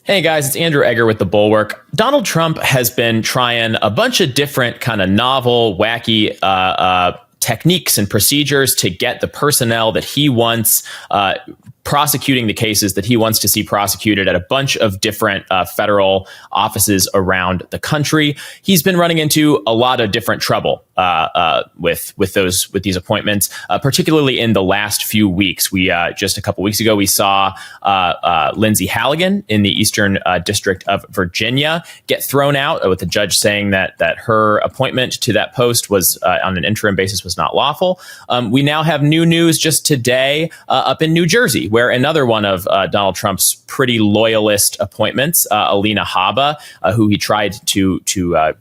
Hey guys, it's Andrew Egger with the Bulwark. Donald Trump has been trying a bunch of different kind of novel, wacky techniques and procedures to get the personnel that he wants prosecuting the cases that he wants to see prosecuted at a bunch of different federal offices around the country. He's been running into a lot of different trouble with these appointments, particularly in the last few weeks. We just a couple weeks ago we saw Lindsay Halligan in the Eastern District of Virginia get thrown out with the judge saying that her appointment to that post was on an interim basis was not lawful. We now have new news just today up in New Jersey, where another one of Donald Trump's pretty loyalist appointments, Alina Habba, who he tried to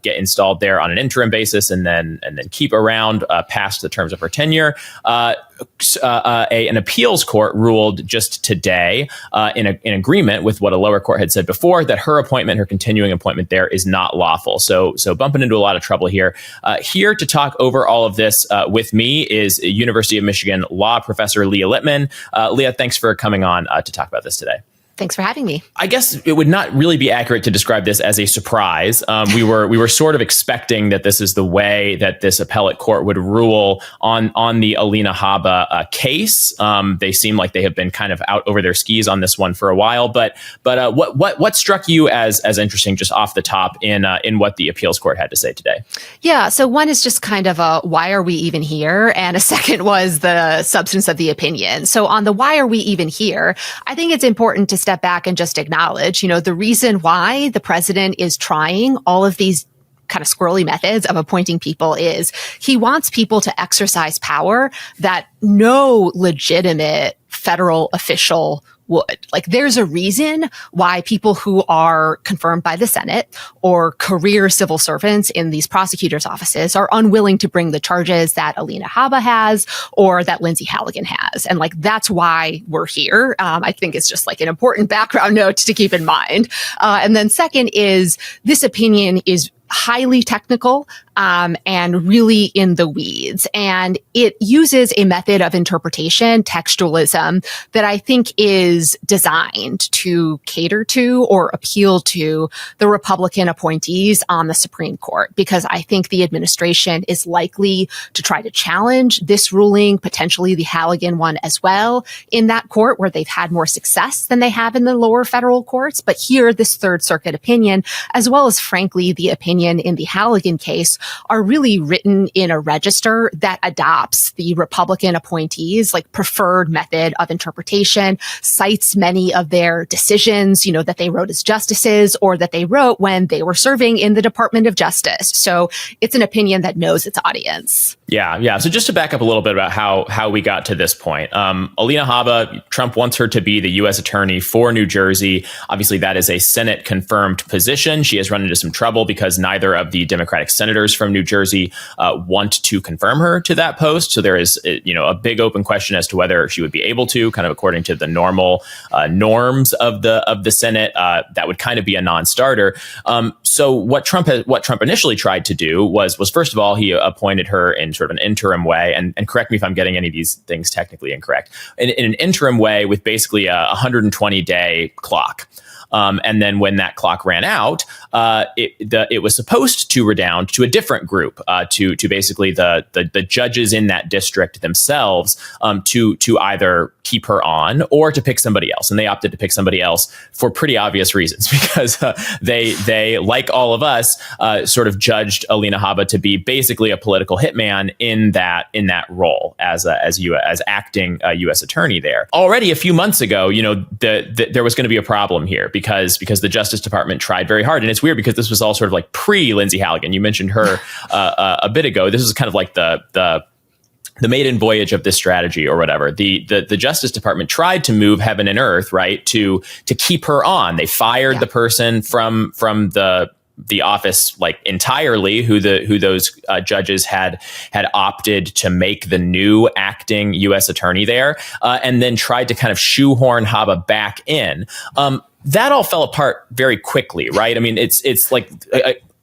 get installed there on an interim basis and then keep around past the terms of her tenure. An appeals court ruled just today in agreement with what a lower court had said before, that her appointment, her continuing appointment there, is not lawful. So bumping into a lot of trouble here. Here to talk over all of this with me is University of Michigan law professor Leah Litman. Leah, thanks for coming on to talk about this today. Thanks for having me. I guess it would not really be accurate to describe this as a surprise. We were sort of expecting that this is the way that this appellate court would rule on the Alina Habba case. They seem like they have been kind of out over their skis on this one for a while. But what struck you as interesting just off the top in what the appeals court had to say today? Yeah. So one is just kind of a why are we even here, and a second was the substance of the opinion. So on the why are we even here, I think it's important to step back and just acknowledge, the reason why the president is trying all of these kind of squirrely methods of appointing people is he wants people to exercise power that no legitimate federal official would. Like, there's a reason why people who are confirmed by the Senate or career civil servants in these prosecutors' offices are unwilling to bring the charges that Alina Habba has or that Lindsay Halligan has. And that's why we're here. I think it's just an important background note to keep in mind. And then second is this opinion is highly technical and really in the weeds. And it uses a method of interpretation, textualism, that I think is designed to cater to or appeal to the Republican appointees on the Supreme Court, because I think the administration is likely to try to challenge this ruling, potentially the Halligan one as well, in that court where they've had more success than they have in the lower federal courts. But here, this Third Circuit opinion, as well as, frankly, the opinion in the Halligan case, are really written in a register that adopts the Republican appointees' preferred method of interpretation, cites many of their decisions, that they wrote as justices or that they wrote when they were serving in the Department of Justice. So it's an opinion that knows its audience. Yeah. So just to back up a little bit about how we got to this point, Alina Habba, Trump wants her to be the U.S. attorney for New Jersey. Obviously, that is a Senate confirmed position. She has run into some trouble because neither of the Democratic senators from New Jersey want to confirm her to that post. So there is, a big open question as to whether she would be able to, kind of according to the normal norms of the Senate. That would kind of be a non-starter. So what Trump initially tried to do was first of all, he appointed her in sort of an interim way, and correct me if I'm getting any of these things technically incorrect, in an interim way with basically a 120-day clock. And then when that clock ran out, it was supposed to redound to a different group, to basically the judges in that district themselves, to either keep her on or to pick somebody else. And they opted to pick somebody else for pretty obvious reasons, because they like all of us, sort of judged Alina Habba to be basically a political hitman in that role as acting U.S. attorney there. Already a few months ago, there was going to be a problem here because the Justice Department tried very hard. And it's weird because this was all sort of pre-Lindsay Halligan. You mentioned her a bit ago. This is kind of the maiden voyage of this strategy or whatever. The Justice Department tried to move heaven and earth, right, to keep her on. They fired the person from the office entirely, who those judges had opted to make the new acting U.S. attorney there, and then tried to kind of shoehorn Habba back in. That all fell apart very quickly, right? I mean, it's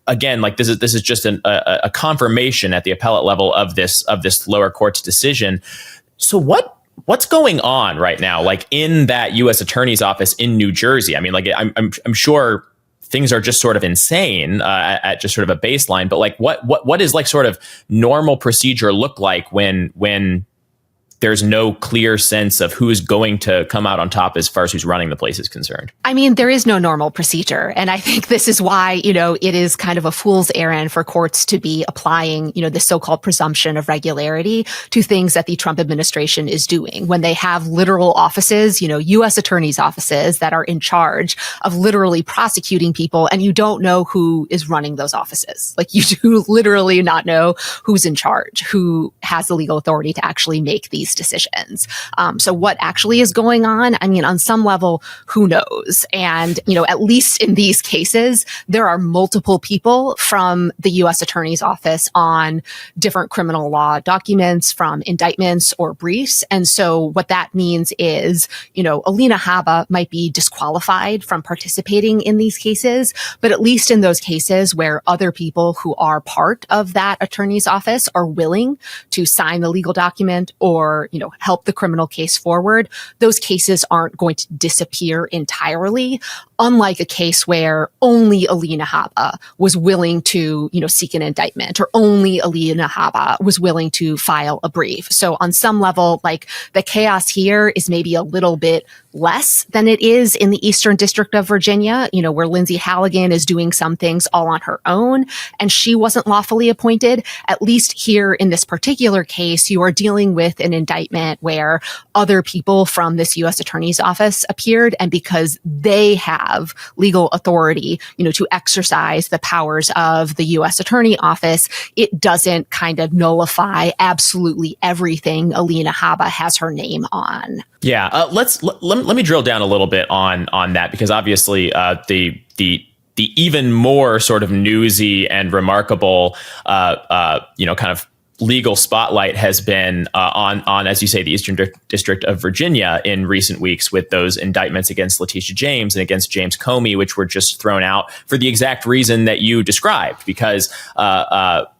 again, this is just a confirmation at the appellate level of this lower court's decision. So what what's going on right now, like in that U.S. Attorney's office in New Jersey? I mean, like I'm sure things are just sort of insane at just sort of a baseline, but like what is like sort of normal procedure look like when there's no clear sense of who's going to come out on top as far as who's running the place is concerned? I mean, there is no normal procedure. And I think this is why, it is kind of a fool's errand for courts to be applying, the so-called presumption of regularity to things that the Trump administration is doing when they have literal offices, U.S. attorneys' offices that are in charge of literally prosecuting people. And you don't know who is running those offices. Like, you do literally not know who's in charge, who has the legal authority to actually make these decisions. So what actually is going on? I mean, on some level, who knows? And, at least in these cases, there are multiple people from the U.S. Attorney's Office on different criminal law documents, from indictments or briefs. And so what that means is, Alina Habba might be disqualified from participating in these cases, but at least in those cases where other people who are part of that attorney's office are willing to sign the legal document or help the criminal case forward, those cases aren't going to disappear entirely, unlike a case where only Alina Habba was willing to, seek an indictment, or only Alina Habba was willing to file a brief. So on some level, like, the chaos here is maybe a little bit less than it is in the Eastern District of Virginia, where Lindsay Halligan is doing some things all on her own, and she wasn't lawfully appointed. At least here in this particular case, you are dealing with an indictment where other people from this U.S. Attorney's Office appeared, and because they have legal authority, to exercise the powers of the U.S. Attorney Office, it doesn't kind of nullify absolutely everything Alina Habba has her name on. Yeah, let me drill down a little bit on that, because obviously the even more sort of newsy and remarkable kind of legal spotlight has been on, as you say, the Eastern District of Virginia in recent weeks, with those indictments against Letitia James and against James Comey, which were just thrown out for the exact reason that you described, because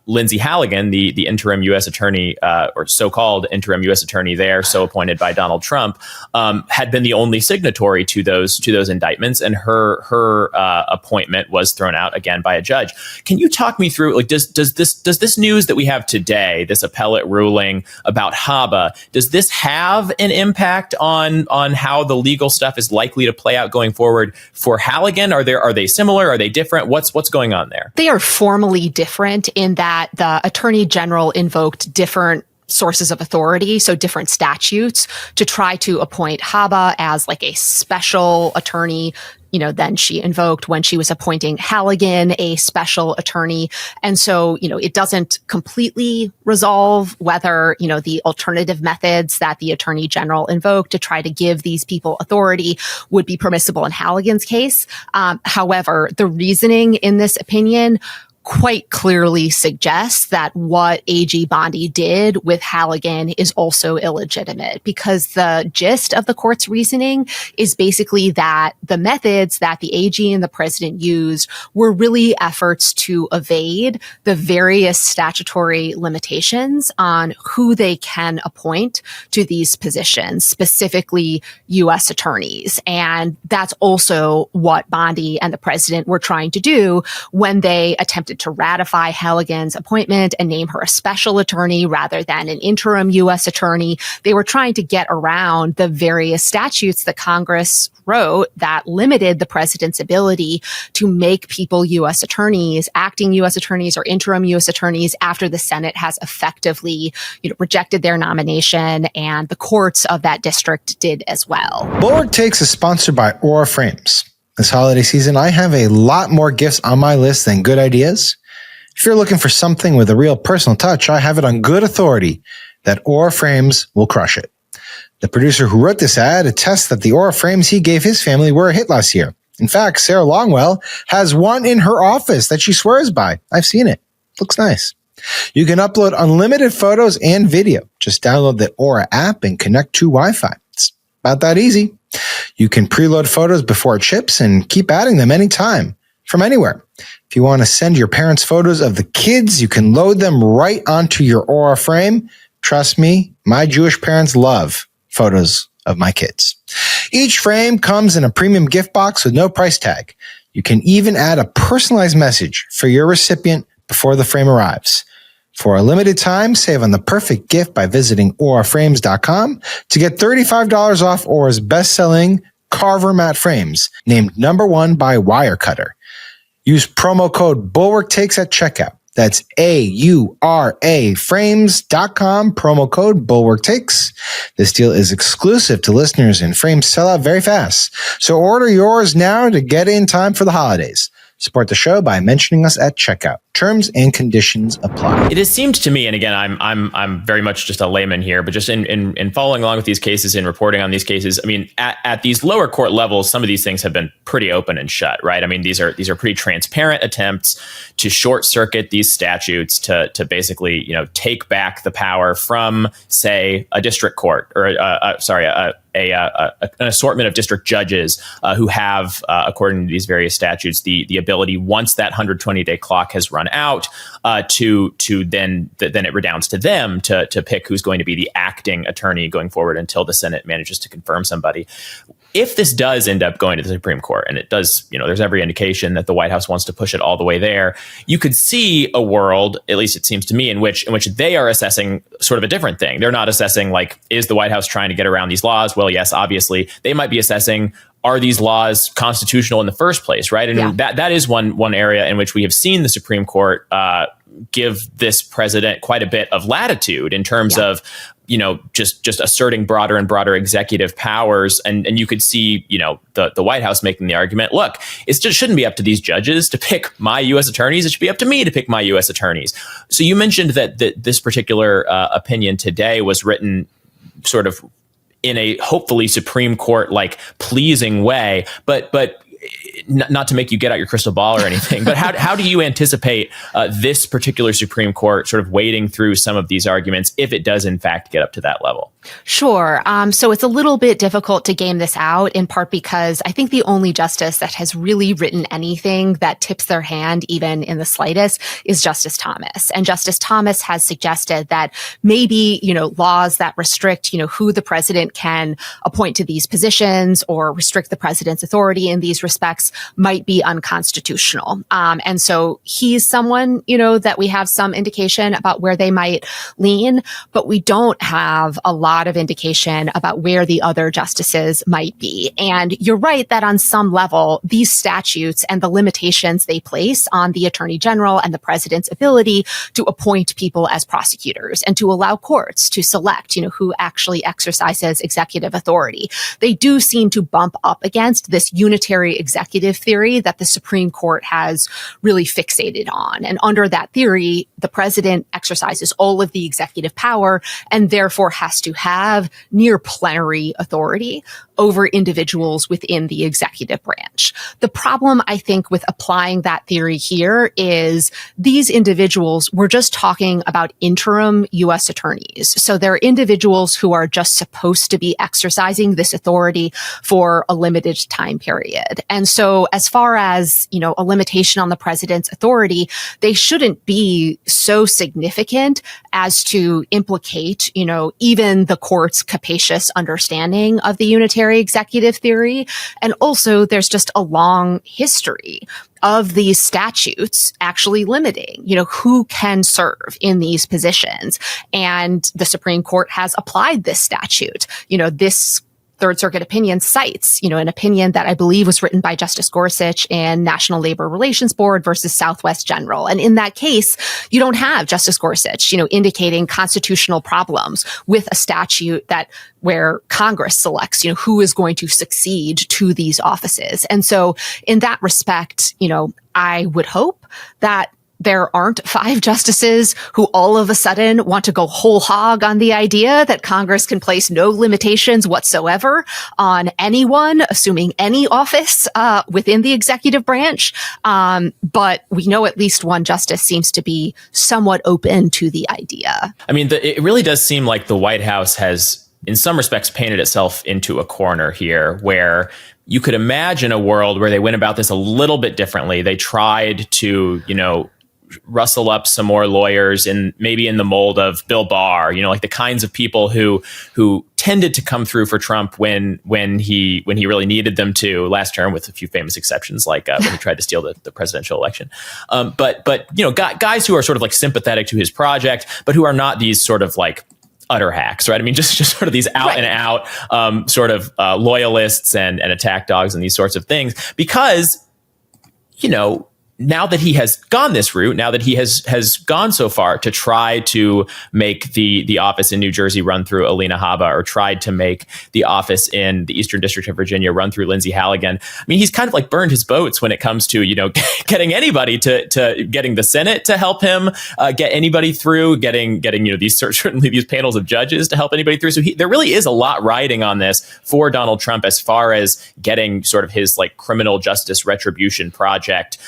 Lindsay Halligan, the interim U.S. attorney, or so-called interim U.S. attorney there, so appointed by Donald Trump, had been the only signatory to those indictments, and her appointment was thrown out again by a judge. Can you talk me through, like, does this news that we have today, this appellate ruling about Habba, does this have an impact on how the legal stuff is likely to play out going forward for Halligan? Are they similar? Are they different? What's going on there? They are formally different in that the Attorney General invoked different sources of authority, so different statutes, to try to appoint Habba as like a special attorney. Then she invoked, when she was appointing Halligan, a special attorney. And so, it doesn't completely resolve whether, the alternative methods that the Attorney General invoked to try to give these people authority would be permissible in Halligan's case. However, the reasoning in this opinion quite clearly suggests that what AG Bondi did with Halligan is also illegitimate, because the gist of the court's reasoning is basically that the methods that the AG and the president used were really efforts to evade the various statutory limitations on who they can appoint to these positions, specifically U.S. attorneys. And that's also what Bondi and the president were trying to do when they attempted to ratify Halligan's appointment and name her a special attorney rather than an interim U.S. attorney. They were trying to get around the various statutes that Congress wrote that limited the president's ability to make people U.S. attorneys, acting U.S. attorneys, or interim U.S. attorneys after the Senate has effectively, rejected their nomination, and the courts of that district did as well. Bulwark Takes is sponsored by Aura Frames. This holiday season, I have a lot more gifts on my list than good ideas. If you're looking for something with a real personal touch, I have it on good authority that Aura Frames will crush it. The producer who wrote this ad attests that the Aura Frames he gave his family were a hit last year. In fact, Sarah Longwell has one in her office that she swears by. I've seen it. Looks nice. You can upload unlimited photos and video. Just download the Aura app and connect to Wi-Fi. It's about that easy. You can preload photos before it ships and keep adding them anytime from anywhere. If you want to send your parents photos of the kids, you can load them right onto your Aura frame. Trust me, my Jewish parents love photos of my kids. Each frame comes in a premium gift box with no price tag. You can even add a personalized message for your recipient before the frame arrives. For a limited time, save on the perfect gift by visiting auraframes.com to get $35 off Aura's best-selling Carver matte frames, named #1 by Wirecutter. Use promo code BulwarkTakes at checkout. That's AURA frames.com, promo code BulwarkTakes. This deal is exclusive to listeners and frames sell out very fast. So order yours now to get in time for the holidays. Support the show by mentioning us at checkout. Terms and conditions apply. It has seemed to me, and again, I'm very much just a layman here, but just in following along with these cases and reporting on these cases, I mean, at these lower court levels, some of these things have been pretty open and shut, right? I mean, these are pretty transparent attempts to short circuit these statutes to basically, take back the power from, say, a district court or an assortment of district judges who have, according to these various statutes, the ability, once that 120-day clock has run out, to then it redounds to them to pick who's going to be the acting attorney going forward until the Senate manages to confirm somebody. If this does end up going to the Supreme Court, and it does, there's every indication that the White House wants to push it all the way there, you could see a world, at least it seems to me, in which they are assessing sort of a different thing. They're not assessing, like, is the White House trying to get around these laws? Well, yes, obviously. They might be assessing, are these laws constitutional in the first place, right? And that is one area in which we have seen the Supreme Court give this president quite a bit of latitude in terms of, just asserting broader and broader executive powers. And you could see, the White House making the argument, look, it just shouldn't be up to these judges to pick my U.S. attorneys. It should be up to me to pick my U.S. attorneys. So you mentioned that this particular opinion today was written sort of in a hopefully Supreme Court like pleasing way, but not to make you get out your crystal ball or anything, but how do you anticipate this particular Supreme Court sort of wading through some of these arguments if it does in fact get up to that level? Sure. So it's a little bit difficult to game this out, in part because I think the only justice that has really written anything that tips their hand, even in the slightest, is Justice Thomas. And Justice Thomas has suggested that maybe, laws that restrict, who the president can appoint to these positions or restrict the president's authority in these respects might be unconstitutional. And so he's someone, that we have some indication about where they might lean, but we don't have a lot of indication about where the other justices might be. And you're right that on some level, these statutes and the limitations they place on the attorney general and the president's ability to appoint people as prosecutors and to allow courts to select, who actually exercises executive authority, they do seem to bump up against this unitary executive theory that the Supreme Court has really fixated on. And under that theory, the president exercises all of the executive power and therefore has to have near plenary authority over individuals within the executive branch. The problem, I think, with applying that theory here is these individuals, we're just talking about interim U.S. attorneys. So they're individuals who are just supposed to be exercising this authority for a limited time period. And so as far as, a limitation on the president's authority, they shouldn't be so significant as to implicate, even the court's capacious understanding of the unitary executive theory. And also there's just a long history of these statutes actually limiting, who can serve in these positions. And the Supreme Court has applied this statute. This Third Circuit opinion cites, an opinion that I believe was written by Justice Gorsuch in National Labor Relations Board versus Southwest General. And in that case, you don't have Justice Gorsuch, indicating constitutional problems with a statute where Congress selects, who is going to succeed to these offices. And so in that respect, I would hope that there aren't 5 justices who all of a sudden want to go whole hog on the idea that Congress can place no limitations whatsoever on anyone, assuming any office within the executive branch. But we know at least one justice seems to be somewhat open to the idea. I mean, it really does seem like the White House has, in some respects, painted itself into a corner here where you could imagine a world where they went about this a little bit differently. They tried to, rustle up some more lawyers maybe in the mold of Bill Barr, like the kinds of people who tended to come through for Trump when he really needed them to last term, with a few famous exceptions, like when he tried to steal the presidential election. But guys who are sort of like sympathetic to his project, but who are not these sort of like utter hacks, right? I mean, just sort of these out and out sort of loyalists and attack dogs and these sorts of things, because now that he has gone this route, now that he has gone so far to try to make the office in New Jersey run through Alina Habba, or tried to make the office in the Eastern District of Virginia run through Lindsay Halligan, I mean, he's kind of like burned his boats when it comes to, getting anybody to getting the Senate to help him get anybody through, getting certainly these panels of judges to help anybody through. So there really is a lot riding on this for Donald Trump as far as getting sort of his like criminal justice retribution project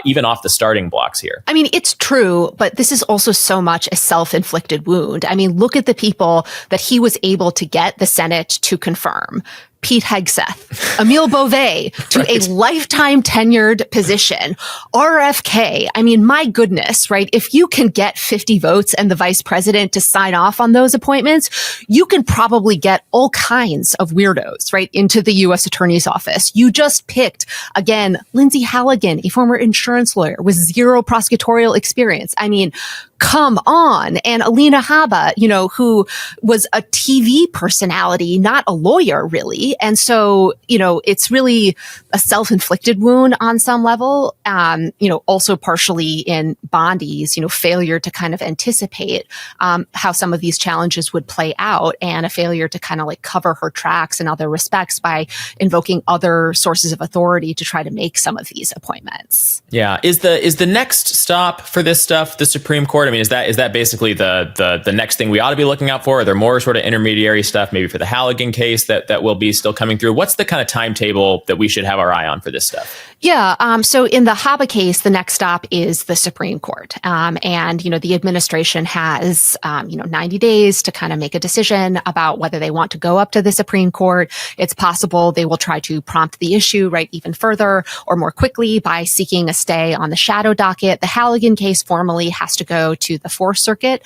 even off the starting blocks here. I mean, it's true, but this is also so much a self-inflicted wound. I mean, look at the people that he was able to get the Senate to confirm. Pete Hegseth, Emile Beauvais, to a lifetime tenured position, RFK. I mean, my goodness, right? If you can get 50 votes and the vice president to sign off on those appointments, you can probably get all kinds of weirdos, right, into the U.S. Attorney's Office. You just picked, again, Lindsay Halligan, a former insurance lawyer with zero prosecutorial experience. I mean, come on. And Alina Habba, who was a TV personality, not a lawyer, really. And so, it's really a self-inflicted wound on some level, also partially in Bondi's, failure to kind of anticipate how some of these challenges would play out, and a failure to kind of like cover her tracks in other respects by invoking other sources of authority to try to make some of these appointments. Yeah. Is the next stop for this stuff the Supreme Court? I mean, is that basically the next thing we ought to be looking out for? Are there more sort of intermediary stuff, maybe for the Halligan case that will be still coming through? What's the kind of timetable that we should have our eye on for this stuff? Yeah. So in the Habba case, the next stop is the Supreme Court. And the administration has, 90 days to kind of make a decision about whether they want to go up to the Supreme Court. It's possible they will try to prompt the issue, right, even further or more quickly by seeking a stay on the shadow docket. The Halligan case formally has to go to the Fourth Circuit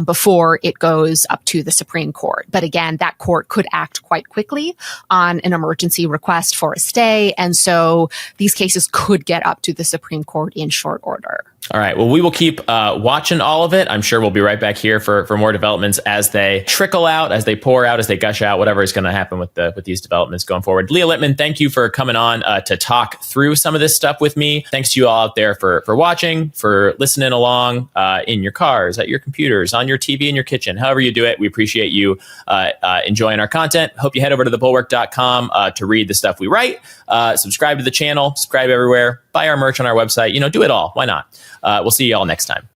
before it goes up to the Supreme Court. But again, that court could act quite quickly on an emergency request for a stay. And so these cases could get up to the Supreme Court in short order. All right. Well, we will keep watching all of it. I'm sure we'll be right back here for more developments as they trickle out, as they pour out, as they gush out, whatever is going to happen with these developments going forward. Leah Litman, thank you for coming on to talk through some of this stuff with me. Thanks to you all out there for watching, for listening along in your cars, at your computers, on your TV in your kitchen, however you do it. We appreciate you enjoying our content. Hope you head over to thebulwark.com to read the stuff we write. Subscribe to the channel, subscribe everywhere, buy our merch on our website, do it all. Why not? We'll see you all next time.